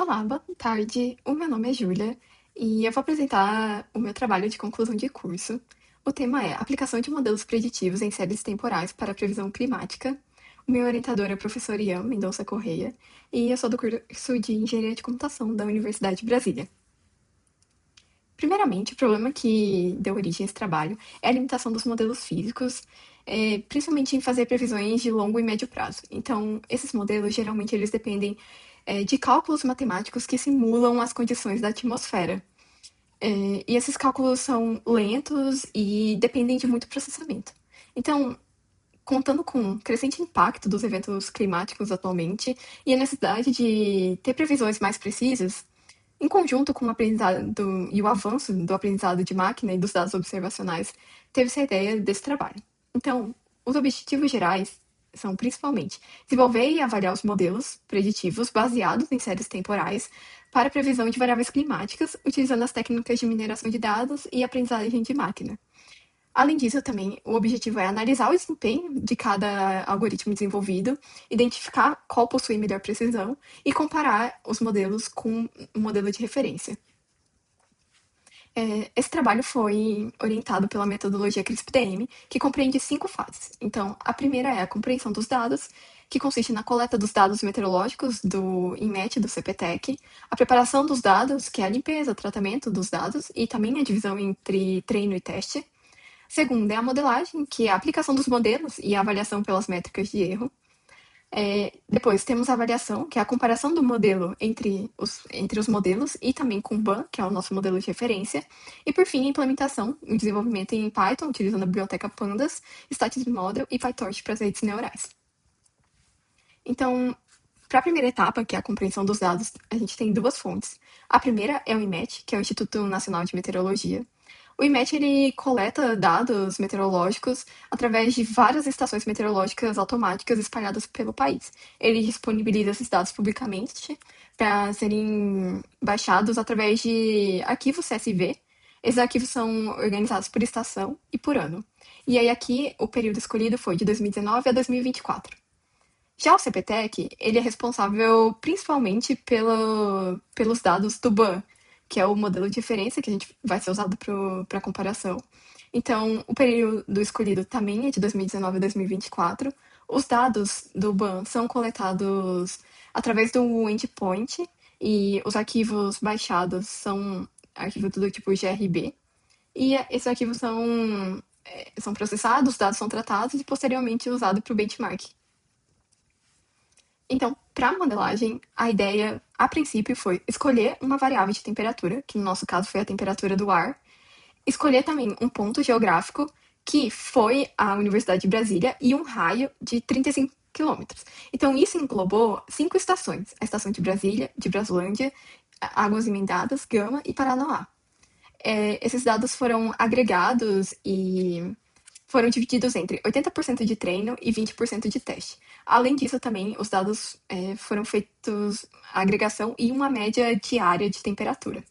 Olá, boa tarde. O meu nome é Júlia e eu vou apresentar o meu trabalho de conclusão de curso. O tema é Aplicação de modelos preditivos em séries temporais para a previsão climática. O meu orientador é o professor Ian Mendonça Correia e eu sou do curso de Engenharia de Computação da Universidade de Brasília. Primeiramente, o problema que deu origem a esse trabalho é a limitação dos modelos físicos, principalmente em fazer previsões de longo e médio prazo. Então, esses modelos, geralmente, eles dependem de cálculos matemáticos que simulam as condições da atmosfera. E esses cálculos são lentos e dependem de muito processamento. Então, contando com o crescente impacto dos eventos climáticos atualmente e a necessidade de ter previsões mais precisas, em conjunto com o aprendizado e o avanço do aprendizado de máquina e dos dados observacionais, teve-se a ideia desse trabalho. Então, os objetivos gerais são principalmente desenvolver e avaliar os modelos preditivos baseados em séries temporais para a previsão de variáveis climáticas, utilizando as técnicas de mineração de dados e aprendizagem de máquina. Além disso, também, o objetivo é analisar o desempenho de cada algoritmo desenvolvido, identificar qual possui melhor precisão e comparar os modelos com o modelo de referência. Esse trabalho foi orientado pela metodologia CRISP-DM, que compreende 5 fases. Então, a primeira é a compreensão dos dados, que consiste na coleta dos dados meteorológicos do INMET, do CPTEC, a preparação dos dados, que é a limpeza, tratamento dos dados, e também a divisão entre treino e teste. Segunda é a modelagem, que é a aplicação dos modelos e a avaliação pelas métricas de erro. Depois temos a avaliação, que é a comparação do modelo entre os modelos e também com o BAN, que é o nosso modelo de referência. E por fim, a implementação, o desenvolvimento em Python, utilizando a biblioteca Pandas, Static Model e PyTorch para as redes neurais. Então, para a primeira etapa, que é a compreensão dos dados, a gente tem duas fontes. A primeira é o IMET, que é o Instituto Nacional de Meteorologia. O IMET ele coleta dados meteorológicos através de várias estações meteorológicas automáticas espalhadas pelo país. Ele disponibiliza esses dados publicamente para serem baixados através de arquivos CSV. Esses arquivos são organizados por estação e por ano. E aí aqui o período escolhido foi de 2019 a 2024. Já o CPTEC, ele é responsável principalmente pelos dados do BAN, que é o modelo de referência que a gente vai ser usado para comparação. Então, o período escolhido também é de 2019 a 2024. Os dados do BAN são coletados através do endpoint e os arquivos baixados são arquivos do tipo GRB. E esses arquivos são processados, os dados são tratados e posteriormente usados para o benchmark. Então, para a modelagem, a ideia, a princípio, foi escolher uma variável de temperatura, que no nosso caso foi a temperatura do ar, escolher também um ponto geográfico, que foi a Universidade de Brasília, e um raio de 35 quilômetros. Então, isso englobou 5 estações: a estação de Brasília, de Braslândia, Águas Emendadas, Gama e Paranoá. Esses dados foram agregados e foram divididos entre 80% de treino e 20% de teste. Além disso, também, os dados foram feitos a agregação e uma média diária de temperatura.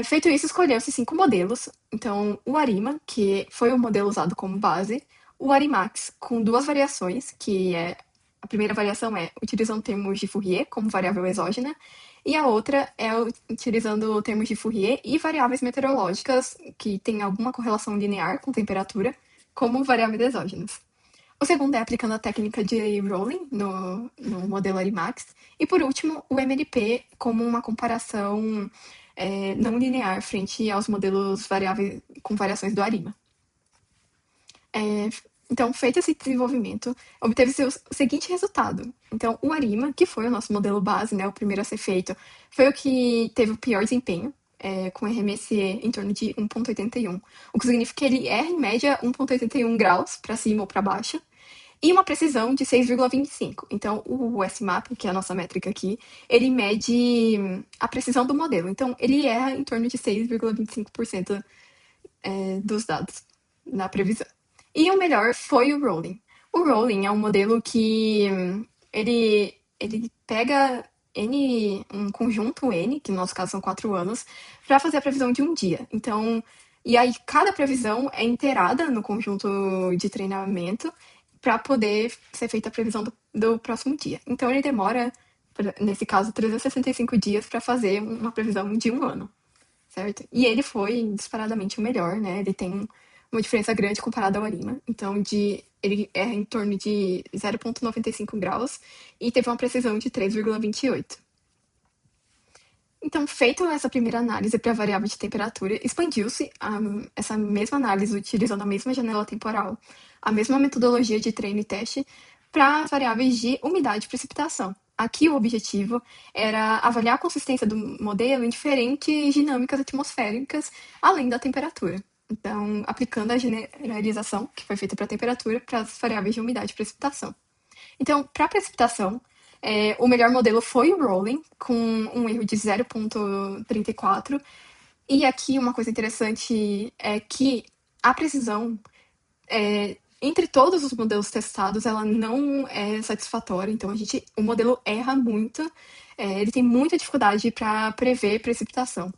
Feito isso, escolheu-se 5 modelos. Então, o ARIMA, que foi o modelo usado como base, o ARIMAX, com duas variações, que é a primeira variação é utilizando termos de Fourier como variável exógena, e a outra é utilizando termos de Fourier e variáveis meteorológicas que têm alguma correlação linear com temperatura, como variáveis exógenas. O segundo é aplicando a técnica de Rowling no modelo Arimax. E por último, o MLP como uma comparação não linear frente aos modelos variáveis com variações do Arima. Então, feito esse desenvolvimento, obteve-se o seguinte resultado. Então, o Arima, que foi o nosso modelo base, né, o primeiro a ser feito, foi o que teve o pior desempenho, com RMSE em torno de 1,81, o que significa que ele erra, em média, 1,81 graus para cima ou para baixo, e uma precisão de 6,25. Então, o SMAP, que é a nossa métrica aqui, ele mede a precisão do modelo. Então, ele erra em torno de 6,25% dos dados na previsão. E o melhor foi o Rolling. O Rolling é um modelo que ele pega um conjunto N, que no nosso caso são 4 anos, para fazer a previsão de um dia. Então, e aí cada previsão é inteirada no conjunto de treinamento para poder ser feita a previsão do próximo dia. Então ele demora nesse caso, 365 dias para fazer uma previsão de um ano, certo? E ele foi disparadamente o melhor, né? Ele tem uma diferença grande comparado ao Arima. Então, ele é em torno de 0,95 graus e teve uma precisão de 3,28. Então, feito essa primeira análise para a variável de temperatura, expandiu-se essa mesma análise utilizando a mesma janela temporal, a mesma metodologia de treino e teste para variáveis de umidade e precipitação. Aqui o objetivo era avaliar a consistência do modelo em diferentes dinâmicas atmosféricas, além da temperatura. Então, aplicando a generalização que foi feita para a temperatura para as variáveis de umidade e precipitação. Então, para precipitação, o melhor modelo foi o Rolling, com um erro de 0,34. E aqui uma coisa interessante é que a precisão, entre todos os modelos testados, ela não é satisfatória. Então, o modelo erra muito, ele tem muita dificuldade para prever precipitação.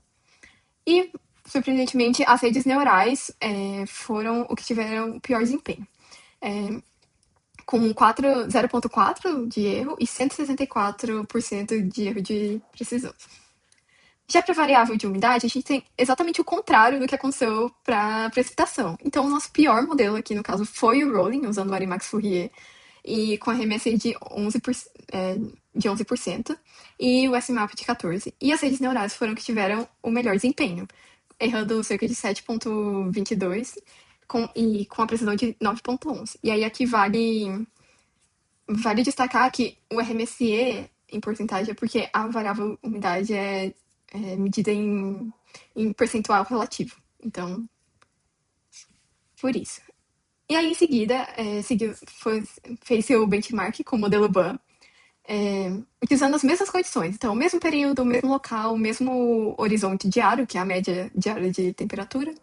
E, surpreendentemente, as redes neurais foram o que tiveram o pior desempenho. Com 0,4 de erro e 164% de erro de precisão. Já para a variável de umidade, a gente tem exatamente o contrário do que aconteceu para a precipitação. Então, o nosso pior modelo aqui, no caso, foi o Rolling, usando o Arimax Fourier, e com a RMSE de 11%, e o SMAP de 14%. E as redes neurais foram que tiveram o melhor desempenho, errando cerca de 7,22 e com a precisão de 9,11. E aí aqui vale destacar que o RMSE em porcentagem é porque a variável umidade é medida em percentual relativo. Então, por isso. E aí, em seguida, fez seu benchmark com o modelo BAN, utilizando as mesmas condições. Então, o mesmo período, o mesmo local, o mesmo horizonte diário, que é a média diária de temperatura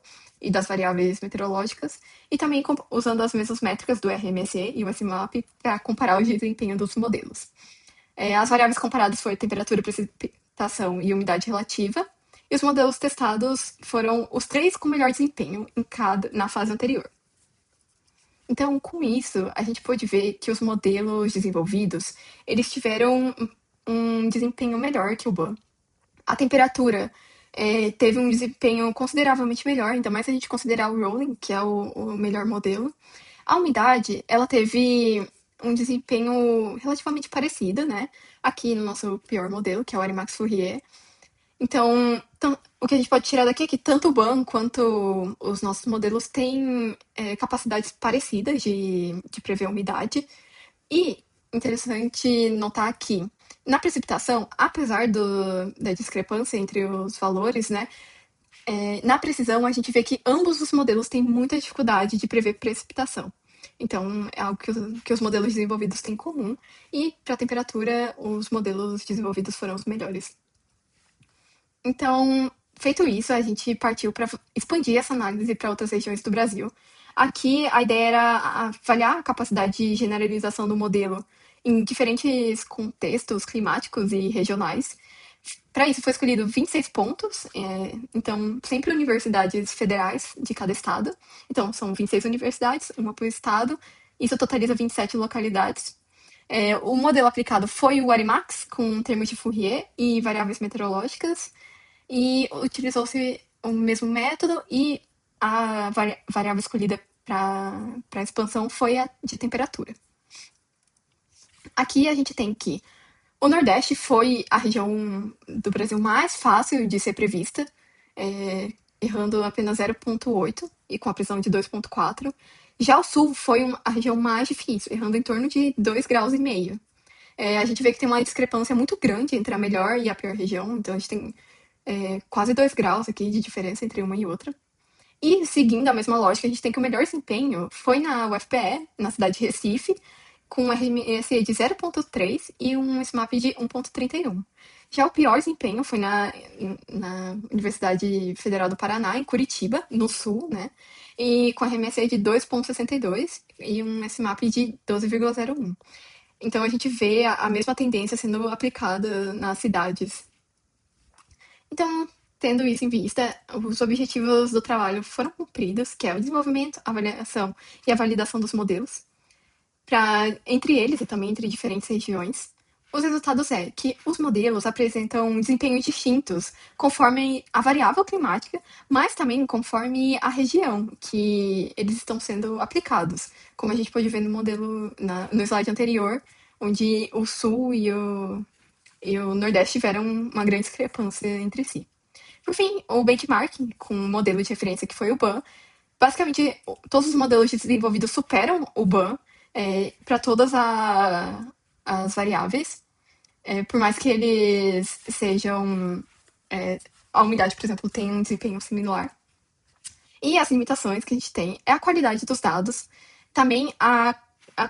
e das variáveis meteorológicas, e também usando as mesmas métricas do RMSE e o SMAP para comparar o desempenho dos modelos. As variáveis comparadas foram temperatura, precipitação e umidade relativa, e os modelos testados foram os 3 com melhor desempenho na fase anterior. Então, com isso, a gente pôde ver que os modelos desenvolvidos, eles tiveram um desempenho melhor que o BAN. A temperatura teve um desempenho consideravelmente melhor, ainda mais se a gente considerar o Rolling, que é o melhor modelo. A umidade, ela teve um desempenho relativamente parecido, né? Aqui no nosso pior modelo, que é o Arimax Fourier. Então, o que a gente pode tirar daqui é que tanto o BAN quanto os nossos modelos têm capacidades parecidas de prever a umidade. E interessante notar que na precipitação, apesar da discrepância entre os valores, né, na precisão a gente vê que ambos os modelos têm muita dificuldade de prever precipitação. Então, é algo que os modelos desenvolvidos têm em comum. E para a temperatura, os modelos desenvolvidos foram os melhores. Então, feito isso, a gente partiu para expandir essa análise para outras regiões do Brasil. Aqui, a ideia era avaliar a capacidade de generalização do modelo em diferentes contextos climáticos e regionais. Para isso, foi escolhido 26 pontos, então, sempre universidades federais de cada estado. Então, são 26 universidades, uma por estado, isso totaliza 27 localidades. O modelo aplicado foi o Arimax, com termos de Fourier e variáveis meteorológicas, e utilizou-se o mesmo método e a variável escolhida para a expansão foi a de temperatura. Aqui a gente tem que o Nordeste foi a região do Brasil mais fácil de ser prevista, errando apenas 0,8 e com a precisão de 2,4. Já o Sul foi a região mais difícil, errando em torno de 2,5 graus. A gente vê que tem uma discrepância muito grande entre a melhor e a pior região, então a gente tem quase 2 graus aqui de diferença entre uma e outra. E seguindo a mesma lógica, a gente tem que o melhor desempenho foi na UFPE, na cidade de Recife, com um RMSE de 0,3 e um SMAP de 1,31. Já o pior desempenho foi na Universidade Federal do Paraná, em Curitiba, no sul, né? E com RMSE de 2,62 e um SMAP de 12,01. Então a gente vê a mesma tendência sendo aplicada nas cidades. Então, tendo isso em vista, os objetivos do trabalho foram cumpridos, que é o desenvolvimento, a avaliação e a validação dos modelos, entre eles e também entre diferentes regiões, Os resultados é que os modelos apresentam desempenhos distintos conforme a variável climática, mas também conforme a região que eles estão sendo aplicados. Como a gente pode ver no modelo, no slide anterior, onde o sul e o nordeste tiveram uma grande discrepância entre si. Por fim, o benchmarking, com o modelo de referência que foi o BAN, basicamente todos os modelos desenvolvidos superam o BAN para todas as variáveis, por mais que eles sejam. é, a umidade, por exemplo, tenha um desempenho similar. E as limitações que a gente tem é a qualidade dos dados, também a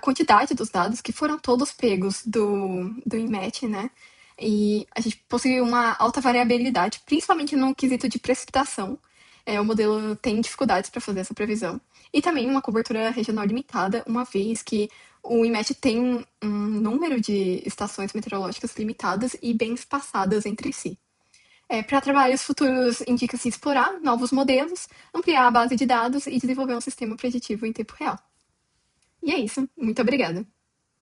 quantidade dos dados, que foram todos pegos do INMET, né? E a gente possui uma alta variabilidade, principalmente no quesito de precipitação. O modelo tem dificuldades para fazer essa previsão. E também uma cobertura regional limitada, uma vez que o INMET tem um número de estações meteorológicas limitadas e bem espaçadas entre si. Para trabalhos futuros, indica-se explorar novos modelos, ampliar a base de dados e desenvolver um sistema preditivo em tempo real. E é isso. Muito obrigada.